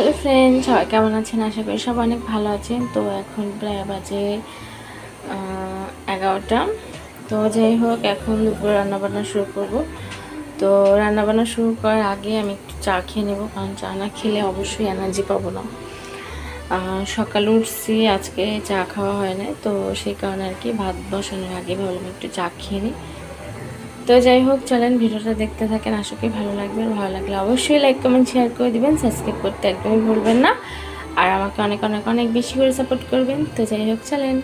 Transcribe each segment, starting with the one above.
Hello friend, সবাই কেমন আছেন? আশা করি সবাই অনেক ভালো আছেন। তো এখন প্রায় বাজে 11টা। তো যাই হোক, এখন দুপুরে রান্নাবান্না শুরু করব। তো রান্নাবান্না শুরু করার আগে আমি একটু চা খেয়ে নেব, কারণ চা না খেলে অবশ্যই এনার্জি পাবো না। সকালে উঠছি, আজকে চা খাওয়া হয় না, তো সেই কারণে আর কি ভাত বসানোর আগে ভাবলাম একটু চা খেয়ে নিই। তো যাই হোক, চলেন ভিডিওটা দেখতে থাকেন, আশা করি ভালো লাগবে। ভালো লাগলে অবশ্যই লাইক কমেন্ট শেয়ার করে দিবেন, সাবস্ক্রাইব করতে একদমই ভুলবেন না। আর আমাকে অনেক অনেক অনেক বেশি করে সাপোর্ট করবেন। তো যাই হোক, চলেন।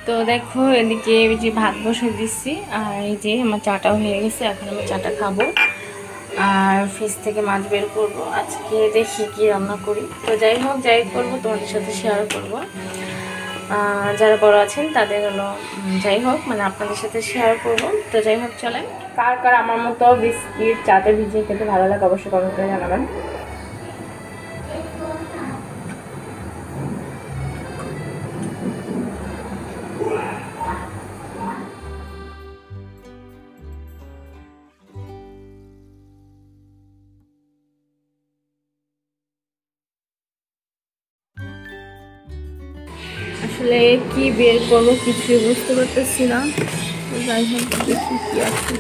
তো দেখো, এদিকে এই যে ভাত বসে দিচ্ছি, আর এই যে আমার চাটাও হয়ে গেছে। এখন আমি চাটা খাবো আর ফ্রিজ থেকে মাছ বের করবো। আজকে দেখি কি রান্না করি। তো যাই হোক, যাই করবো তোমাদের সাথে শেয়ার করবো। যারা বড় আছেন তাদের হলো যাই হোক, মানে আপনাদের সাথে শেয়ার করবো। তো যাই হোক, চলেন। কার কার আমার মতো বিস্কিট চাতে ভিজিয়ে খেতে ভালো লাগে অবশ্যই কমেন্ট করে জানাবেন। আসলে কি বের করবো কিছুই বুঝতে পারতেছি না। তো যাই হোক, দেখি কি আছে।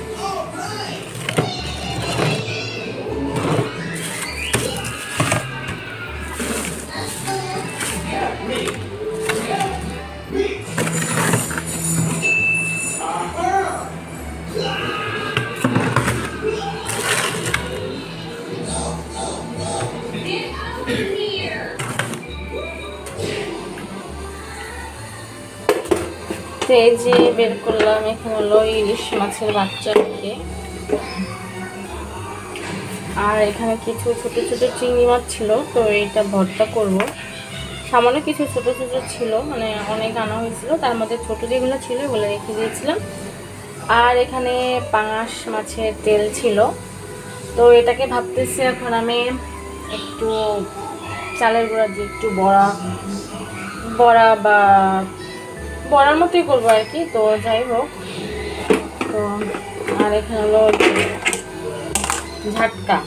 এই যে বের করলাম, এখানে হলো ইলিশ মাছের বাচ্চা থেকে, আর এখানে কিছু ছোট ছোট চিংড়ি মাছ ছিল। তো এটা ভর্তা করব। সামান্য কিছু ছোট ছোট ছিল, মানে অনেক আনা হয়েছিল, তার মধ্যে ছোট যেগুলো ছিল ওগুলো রেখে দিয়েছিলাম। আর এখানে পাঙাশ মাছের তেল ছিল। তো এটাকে ভাবতেছি এখন আমি একটু চালের গুঁড়া দিয়ে একটু বড়া বড়া বা বড়ার মতোই করবো আর কি। তো যাই হোক, তো আর এখানে হলো ঝাটকা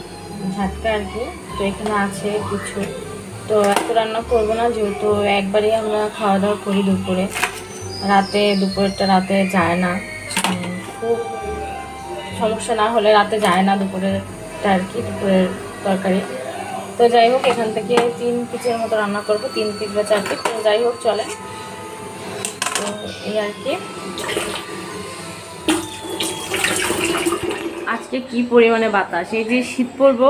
ঝাটকা আর কি। তো এখানে আছে কিছু। তো এত রান্না করবো না, যেহেতু একবারই আমরা খাওয়া দাওয়া করি দুপুরে। দুপুরেরটা রাতে যায় না, খুব সমস্যা না হলে রাতে যায় না দুপুরেরটা আর কি, দুপুরের তরকারি। তো যাই হোক, এখান থেকে 3 পিসের মতো রান্না করবো, 3 পিস বা 4 পিস। তো যাই হোক, চলে। তো এই আর কি। আজকে কি পরিমাণে বাতাস, এই যে শীত পড়বো,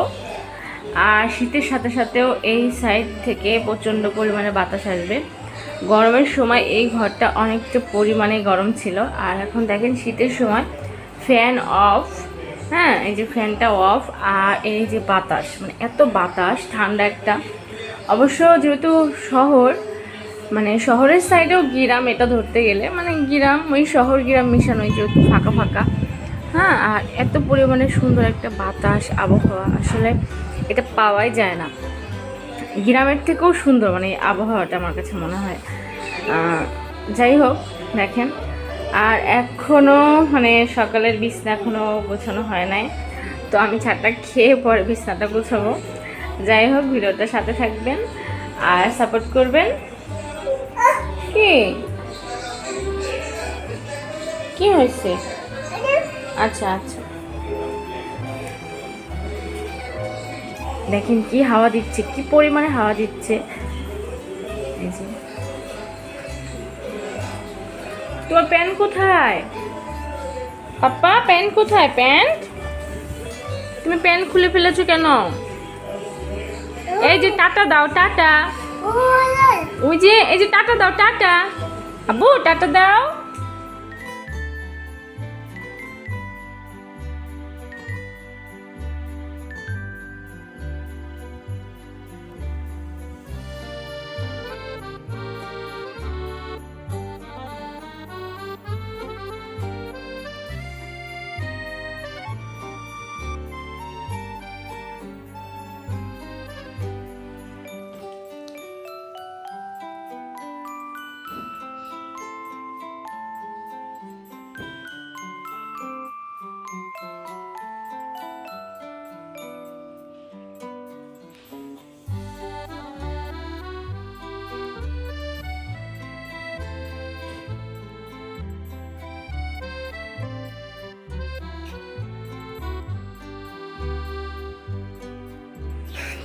আর শীতের সাথে সাথেও এই সাইড থেকে প্রচণ্ড পরিমাণে বাতাস আসবে। গরমের সময় এই ঘরটা অনেকটা পরিমাণে গরম ছিল, আর এখন দেখেন শীতের সময় ফ্যান অফ। হ্যাঁ, এই যে ফ্যানটা অফ, আর এই যে বাতাস, মানে এত বাতাস, ঠান্ডা একটা। অবশ্য যেহেতু শহর, মানে শহরের সাইডেও গ্রাম, এটা ধরতে গেলে মানে গ্রাম, ওই শহর গ্রাম মিশানো, যেহেতু ফাঁকা ফাঁকা। হ্যাঁ, আর এত পরিমাণে সুন্দর একটা বাতাস, আবহাওয়া, আসলে এটা পাওয়াই যায় না। গ্রামের থেকেও সুন্দর মানে আবহাওয়াটা আমার কাছে মনে হয়। যাই হোক, দেখেন। আর এখনও মানে সকালের বিছনা এখনও গোছানো হয় নাই। তো আমি চাটা খেয়ে পরে বিছনাটা গোছাবো। যাই হোক, ভিডিওটার সাথে থাকবেন আর সাপোর্ট করবেন। কি কি হয়েছে? আচ্ছা আচ্ছা, দেখেন কি হাওয়া দিচ্ছে, কি পরিমাণে হাওয়া দিচ্ছে। এই যে, তোমার প্যান্ট কোথায়? পাপ্পা, প্যান্ট কোথায়? প্যান্ট, তুমি প্যান্ট খুলে ফেলেছো কেন? এই এই যে টাটা দাও, টাটা। ওই যে এই যে টাটা দাও, টাটা। আব্বু টাটা দাও।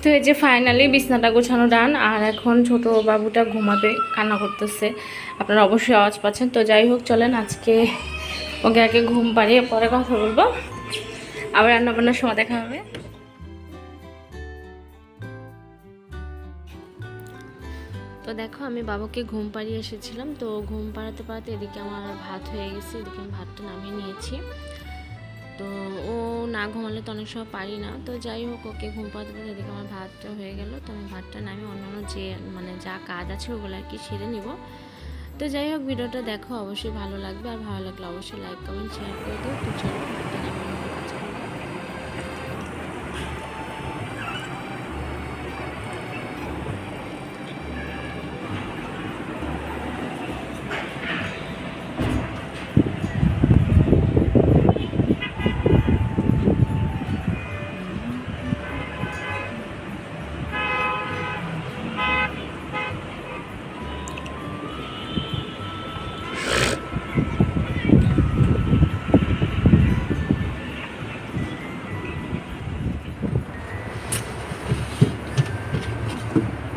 তো এই যে ফাইনালি বিছনাটা গোছানো ডান, আর এখন ছোট বাবুটা ঘুমাবে, কান্না করতেছে, আপনারা অবশ্যই আওয়াজ পাচ্ছেন। তো যাই হোক, চলেন আজকে ওকে আগে ঘুম পাড়িয়ে পরে কথা বলবো, আবার রান্নাবান্নার সময় দেখা হবে। তো দেখো আমি বাবুকে ঘুম পাড়িয়ে এসেছিলাম, তো ঘুম পাড়াতে পাড়াতে এদিকে আমার ভাত হয়ে গেছে, এদিকে আমি ভাতটা নামিয়ে নিয়েছি। তো ও না ঘুমালে তো অনেক সময় পারি না, তো যাই হোক ওকে ঘুম পাড়াতে পারতে এদিকে আমার ভাতটা হয়ে গেল। তো আমি ভাতটা নামিয়ে অন্যান্য যে যা কাজ আছে ওগুলো আর কি সেরে নিব। তো যাই হোক ভিডিওটা দেখো, অবশ্যই ভালো লাগবে, আর ভালো লাগলে অবশ্যই লাইক কমেন্ট শেয়ার করে দিও। তো চলো ভাতটা নামিয়ে অন্য কাজ করবো।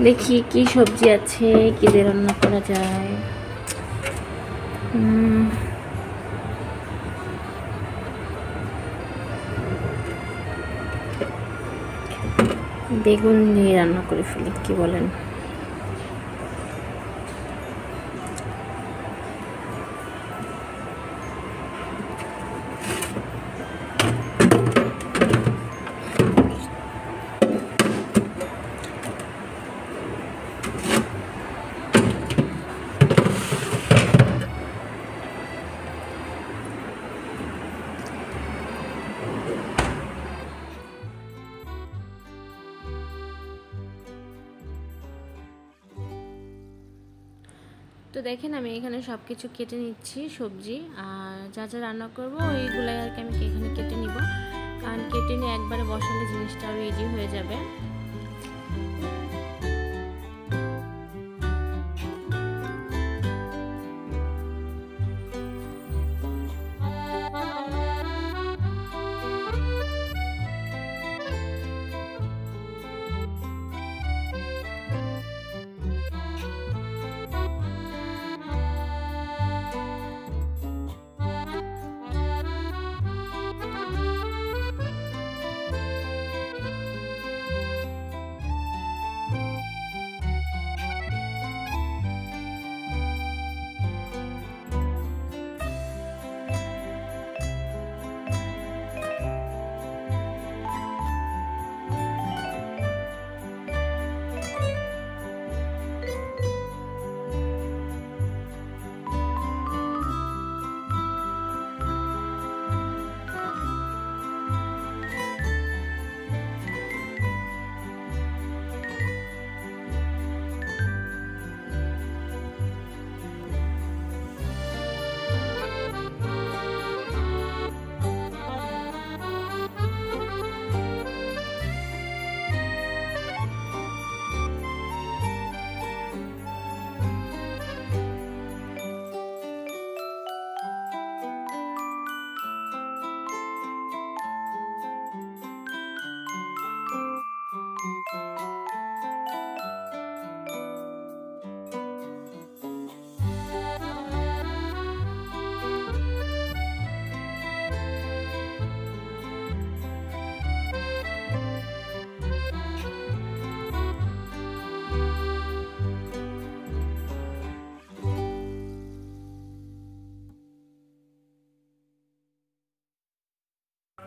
দেখি কি সবজি আছে, কি দিয়ে রান্না করা যায়। বেগুন দিয়ে রান্না করে ফেলি, কি বলেন? তো দেখেন আমি এখানে সব কিছু কেটে নিচ্ছি সবজি, আর যা যা রান্না করবো ওইগুলাই আর কি আমি এখানে কেটে নিব, কারণ কেটে নিয়ে একবারে বসালে জিনিসটা আরও ইজি হয়ে যাবে।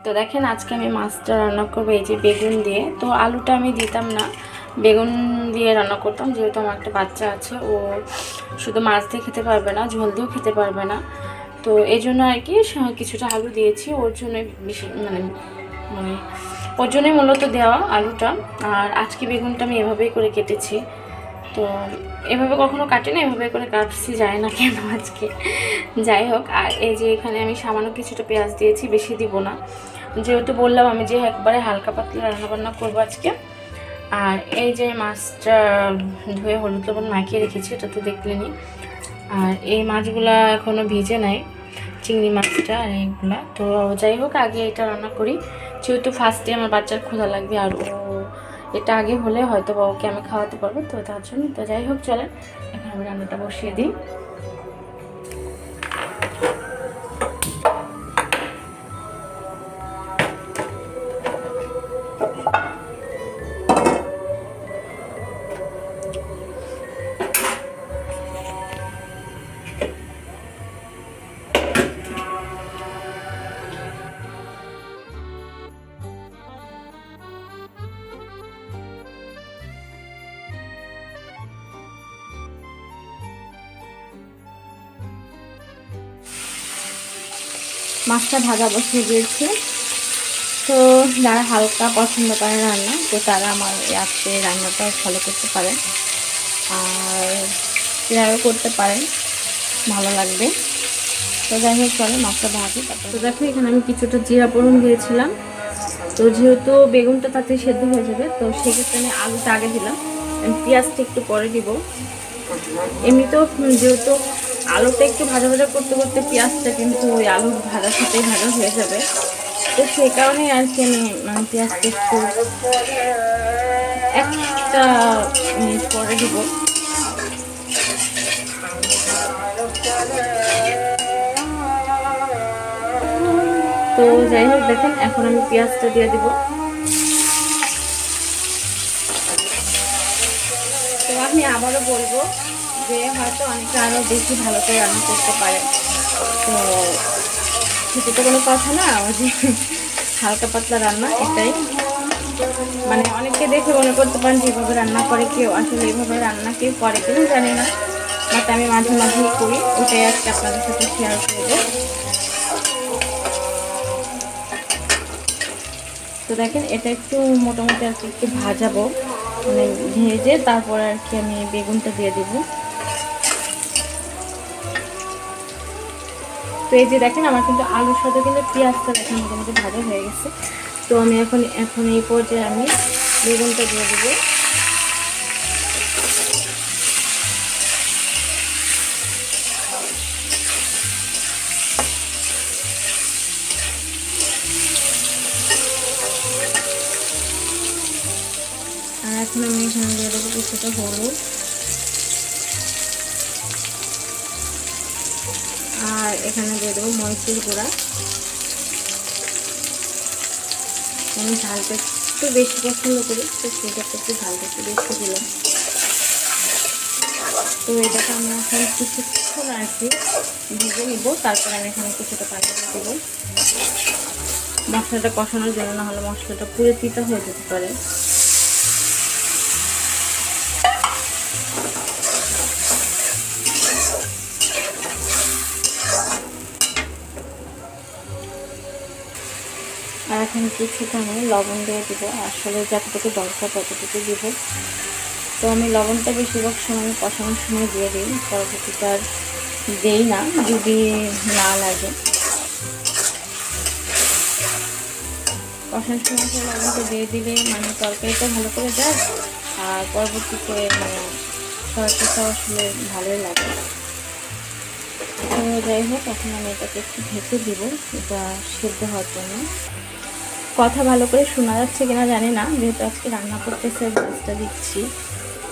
তো দেখেন আজকে আমি মাছটা রান্না করবো এই যে বেগুন দিয়ে। তো আলুটা আমি দিতাম না, বেগুন দিয়ে রান্না করতাম, যেহেতু আমার একটা বাচ্চা আছে, ও শুধু মাছ দিয়ে খেতে পারবে না, ঝোল দিয়েও খেতে পারবে না। তো এই জন্য আর কি কিছুটা আলু দিয়েছি, ওর জন্য বেশি মানে মানে ওর জন্যই মূলত দেওয়া আলুটা। আর আজকে বেগুনটা আমি এভাবেই করে কেটেছি। তো এভাবে কখনো কাটি না, এভাবে করে কাটছি, যায় না কেন আজকে। যাই হোক, আর এই যে এখানে আমি সামান্য কিছুটা পেঁয়াজ দিয়েছি, বেশি দিব না, যেহেতু বললাম আমি যে একবারে হালকা পাতলা রান্নাবান্না করবো আজকে। আর এই যে মাছটা ধুয়ে হলুদ লবণ মাখিয়ে রেখেছি, এটা তো দেখলেনি। আর এই মাছগুলা এখনও ভিজে নাই, চিংড়ি মাছটা আর এইগুলা। তো যাই হোক, আগে এটা রান্না করি, যেহেতু ফার্স্টে আমার বাচ্চার ক্ষুধা লাগবে, আর ও এটা আগে হলে হয়তো বা ওকে আমি খাওয়াতে পারবো, তো তার জন্য। তো যাই হোক, চলেন এখন আমি রান্নাটা বসিয়ে দিই। মাছটা ভাজা বসিয়ে দিয়েছি। তো যারা হালকা পছন্দ করে রান্না, তো তারা আমার আজকে রান্নাটা ফলো করতে পারেন, আর এভাবে করতে পারেন, ভালো লাগবে। তো যাই হোক, চলে মাছটা ভাজি। তো দেখো এখানে আমি কিছুটা জিরা ফোড়ন দিয়েছিলাম। তো যেহেতু বেগুনটা তাতে সেদ্ধ হয়ে যাবে, তো সেক্ষেত্রে আমি আলুটা আগে দিলাম, আমি পেঁয়াজটা একটু পরে দিব। এমনিতেও যেহেতু আলুটা একটু ভাজা ভাজা করতে করতে পেঁয়াজটা কিন্তু ওই আলুর ভাজার সাথেই ভাজা হয়ে যাবে, তো সেই কারণে আর কি আমি পেঁয়াজটা একটু একটা মিনিট পরে দিব। তো যাই হোক, দেখেন এখন আমি পেঁয়াজটা দিয়ে দিব। তো আমি আবারও বলবো যে হয়তো অনেকে আরও বেশি ভালো করে রান্না করতে পারে, তো সেটা তো কোনো কথা না, ওই যে হালকা পাতলা রান্না, এটাই মানে অনেকে দেখে মনে করতে পারেন যেভাবে রান্না করে কেউ, আসলে এইভাবে রান্না কেউ করে কেউ জানি না, বাট আমি মাঝে মাঝেই করি, ওটাই আজকে আপনাদের সাথে শেয়ার করবো। তো দেখেন এটা একটু মোটামুটি আর কি একটু ভাজাবো, মানে ভেজে তারপর আর কি আমি বেগুনটা দিয়ে দেব। তো এই যে দেখেন আমার কিন্তু আলুর সাথে কিন্তু পেঁয়াজটা দেখেন মোটামুটি ভাজা হয়ে গেছে। তো আমি এখন এই পর্যায়ে আমি বেগুনটা দিয়ে দেবো। আর এখন আমি এখানে দিয়ে দেবো কিছুটা হলুদ, আর এখানে দিয়ে দেবো মরিচের গুঁড়া। আমি ঝালটা একটু বেশি পছন্দ করি, তো সেটাতে একটু ঝালটা একটু বেশি দিলাম। তো এটাকে আমি এখন কিছুক্ষণ আর কি ভেজে নিব, তারপর আমি এখানে কিছুটা পানি দিয়ে দেবো মশলাটা কষানোর জন্য, না হলে মশলাটা পুরো তিতা হয়ে যেতে পারে। আর এখন কিছুটা আমি লবণ দিয়ে দেবো, আসলে যতটুকু দরকার ততটুকু দিব। তো আমি লবণটা বেশিরভাগ সময় কষানোর সময় দিয়ে দিই, পরবর্তীতে আর দিই না যদি না লাগে। কষানোর সময় লবণটা দিয়ে দিলে মানে তরকারিটা ভালো করে যায়, আর পরবর্তীতে মানে তরকারিটা আসলে ভালোই লাগে। তো যাই হোক, এখন আমি এটাকে একটু ঢেকে দিব এটা সেদ্ধ হওয়ার জন্য। কথা ভালো করে শোনা যাচ্ছে কিনা জানি না, যেহেতু আজকে রান্না করতেছে গ্যাসটা দিচ্ছি,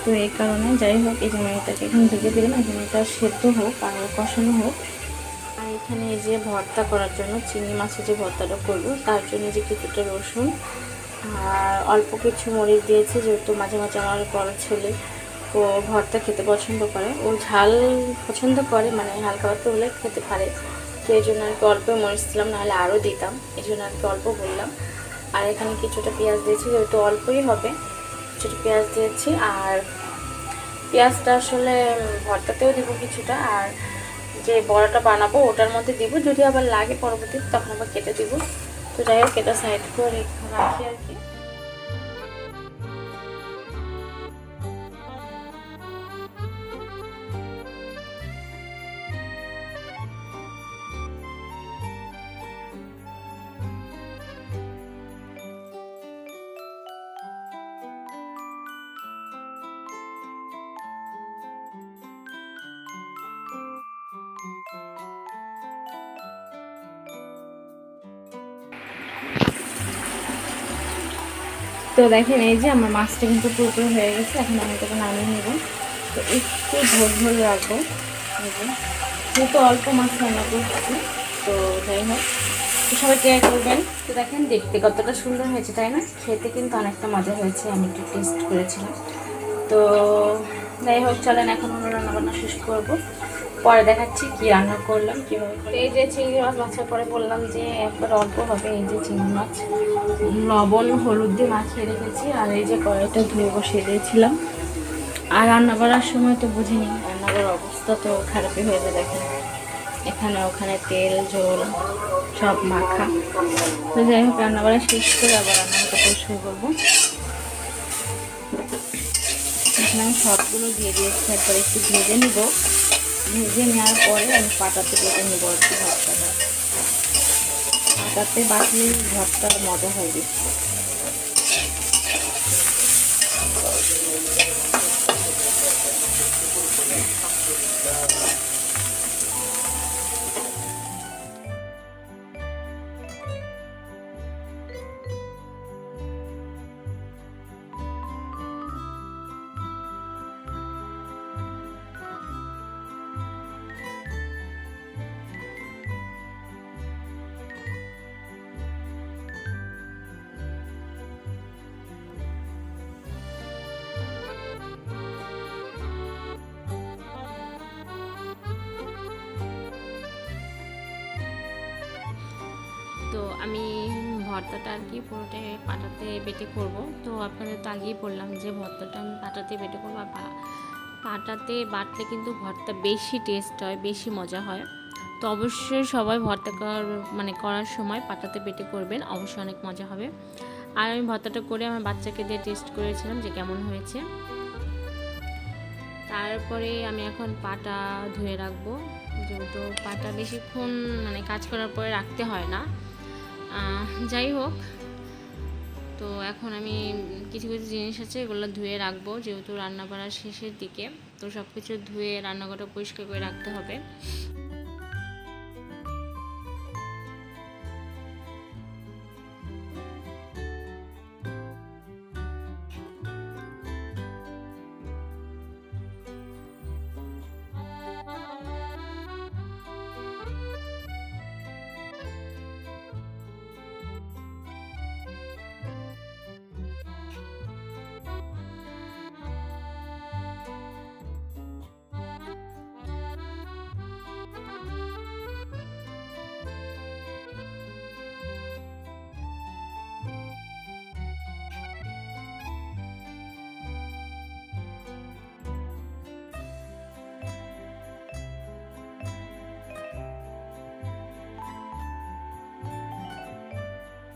তো এই কারণে। যাই হোক, এই জন্য এটাকে এখন ঢেকে দিলাম, এখন এটা সেদ্ধ হোক আর কষানো হোক। আর এখানে এই যে ভর্তা করার জন্য চিংড়ি মাছের যে ভর্তাটা করবো, তার জন্য যে কিছুটা রসুন আর অল্প কিছু মরিচ দিয়েছি, যেহেতু মাঝে মাঝে আমার বড় ছেলে ও ভর্তা খেতে পছন্দ করে, ও ঝাল পছন্দ করে, মানে হালকা পাতলা হলে খেতে পারে, তো এই জন্য আর কি অল্প মরিচ দিলাম, নাহলে আরও দিতাম, এই জন্য আর কি অল্প বললাম। আর এখানে কিছুটা পেঁয়াজ দিয়েছি, যেহেতু অল্পই হবে কিছুটা পেঁয়াজ দিয়েছি। আর পেঁয়াজটা আসলে ভর্তাতেও দিব কিছুটা, আর যে বড়াটা বানাবো ওটার মধ্যে দিব, যদি আবার লাগে পরবর্তীতে তখন আবার কেটে দিব। তো যাই হোক, এটা সাইড করে রাখি আর কি। তো দেখেন এই যে আমার মাছটা কিন্তু পুরোপুরি হয়ে গেছে, এখন আমি এটাকে নামিয়ে নেব। তো একটু ঝোল রাখবো, যেহেতু অল্প মাছ রান্না করছি। তো যাই হোক, তো সবাই ট্রাই করবেন। তো দেখেন দেখতে কতটা সুন্দর হয়েছে, তাই না? খেতে কিন্তু অনেকটা মজা হয়েছে, আমি একটু টেস্ট করেছিলাম। তো যাই হোক, চলেন এখন আমরা রান্নাবান্না শেষ করবো, পরে দেখাচ্ছি কি রান্না করলাম কীভাবে। এই যে চিংড়ি মাছ বাছার পরে বললাম যে একবার অল্প হবে, এই যে চিংড়ি মাছ লবণ হলুদ দিয়ে মাখিয়ে রেখেছি। আর এই যে কড়াইটা ধুয়ে বসিয়ে দিয়েছিলাম। আর রান্না করার সময় তো বুঝিনি, রান্না করার অবস্থা তো খারাপই হয়ে যায়। দেখেন এখানে ওখানে তেল ঝোল সব মাখা। তো যাই হোক, রান্না করা শেষ করে আবার রান্নাটা শুরু করবো। এখানে আমি সবগুলো দিয়ে দিয়েছি, তারপরে একটু ভেজে নিব। ভেজে নেওয়ার পরে আমি পাটাতে বেটে নেব আর কি ভর্তাটা। পাটাতে বাটলে ভর্তার মজা হয় বেশি। তো আমি ভর্তাটা আর কি পুরোটাই পাটাতে বেটে করব। তো আপনাদের তো আগেই বললাম যে ভর্তাটা আমি পাটাতে বেটে করবো। আর পাটাতে বাটলে কিন্তু ভর্তা বেশি টেস্ট হয়, বেশি মজা হয়। তো অবশ্যই সবাই ভর্তা করার সময় পাটাতে বেটে করবেন, অবশ্যই অনেক মজা হবে। আর আমি ভর্তাটা করে আমার বাচ্চাকে দিয়ে টেস্ট করেছিলাম যে কেমন হয়েছে। তারপরে আমি এখন পাটা ধুয়ে রাখবো, যেহেতু পাটা বেশিক্ষণ কাজ করার পরে রাখতে হয় না। যাই হোক, তো এখন আমি কিছু কিছু জিনিস আছে এগুলো ধুয়ে রাখবো, যেহেতু রান্না করার শেষের দিকে। তো সব কিছু ধুয়ে রান্নাঘরটা পরিষ্কার করে রাখতে হবে।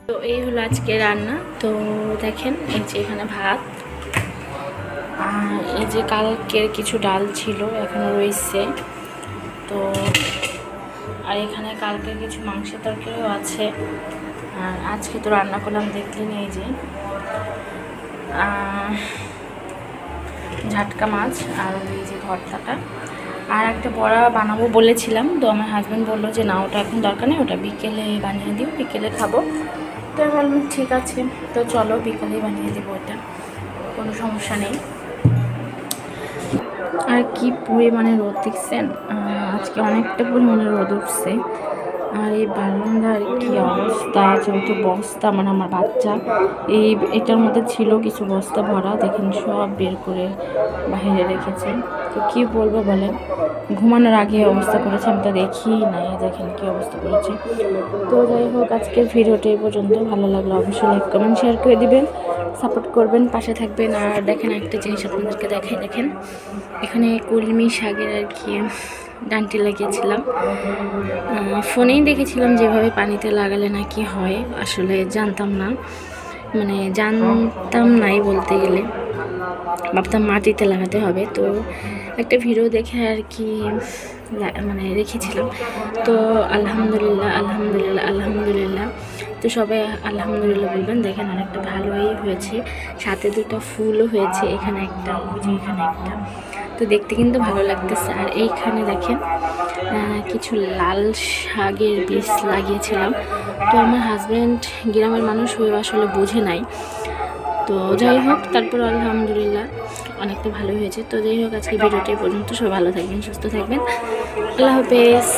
তো এই হলো আজকে রান্না। তো দেখেন এই যে এখানে ভাত, এই যে কালকের কিছু ডাল ছিল এখনো রয়েছে। তো আর এখানে কালকের কিছু মাংসের তরকারিও আছে। আর আজকে তো রান্না করলাম দেখলেন এই যে ঝাটকা মাছ আর এই যে ভর্তাটা। আর একটা বড়া বানাবো বলেছিলাম, তো আমার হাজব্যান্ড বললো যে না ওটা এখন দরকার নেই, ওটা বিকেলে বানিয়ে দিও, বিকেলে খাবো। তো আমি বললাম ঠিক আছে, তো চলো বিকেলেই বানিয়ে দেবো, ওটা কোনো সমস্যা নেই। আর কি পরিমাণে রোদ দেখছেন, আজকে অনেকটা পরিমাণে রোদ উঠছে। আর এই বারান্দার কি অবস্থা, যেহেতু বস্তা আমার বাচ্চা এটার মধ্যে ছিল কিছু বস্তা ভরা, দেখেন সব বের করে বাইরে রেখেছে। তো কী বলবো বলেন, ঘুমানোর আগে অবস্থা করেছে, আমি তো দেখি নাই, দেখেন কী অবস্থা করেছে। তো যাই হোক, আজকের ভিডিওটা এই পর্যন্ত। ভালো লাগলো অবশ্যই লাইক কমেন্ট শেয়ার করে দিবেন, সাপোর্ট করবেন, পাশে থাকবেন। আর দেখেন একটা জিনিস আপনাদেরকে দেখাই, দেখেন এখানে কলমি শাকের আর কি ডান্টি লাগিয়েছিলাম। ফোনেই দেখেছিলাম যেভাবে পানিতে লাগালে নাকি হয়, আসলে জানতাম না, মানে জানতাম নাই বলতে গেলে, ভাবতাম মাটিতে লাগাতে হবে। তো একটা ভিডিও দেখে আর কি মানে রেখেছিলাম। তো আলহামদুলিল্লাহ আলহামদুলিল্লাহ আলহামদুলিল্লাহ, তো সবাই আলহামদুলিল্লাহ বলবেন। দেখেন অনেকটা ভালোই হয়েছে, সাথে দুটো ফুলও হয়েছে, এখানে একটা, এখানে একটা। তো দেখতে কিন্তু ভালো লাগতেছে। আর এইখানে দেখেন কিছু লাল শাকের বীজ লাগিয়েছিলাম। তো আমার হাজব্যান্ড গ্রামের মানুষ হয়ে আসলে বুঝে নাই। তো যাই হোক, তারপর আলহামদুলিল্লাহ অনেকটা ভালো হয়েছে। তো যাই হোক, আজকে ভিডিওটি পর্যন্ত। সবাই ভালো থাকবেন, সুস্থ থাকবেন, আল্লাহ হাফেজ।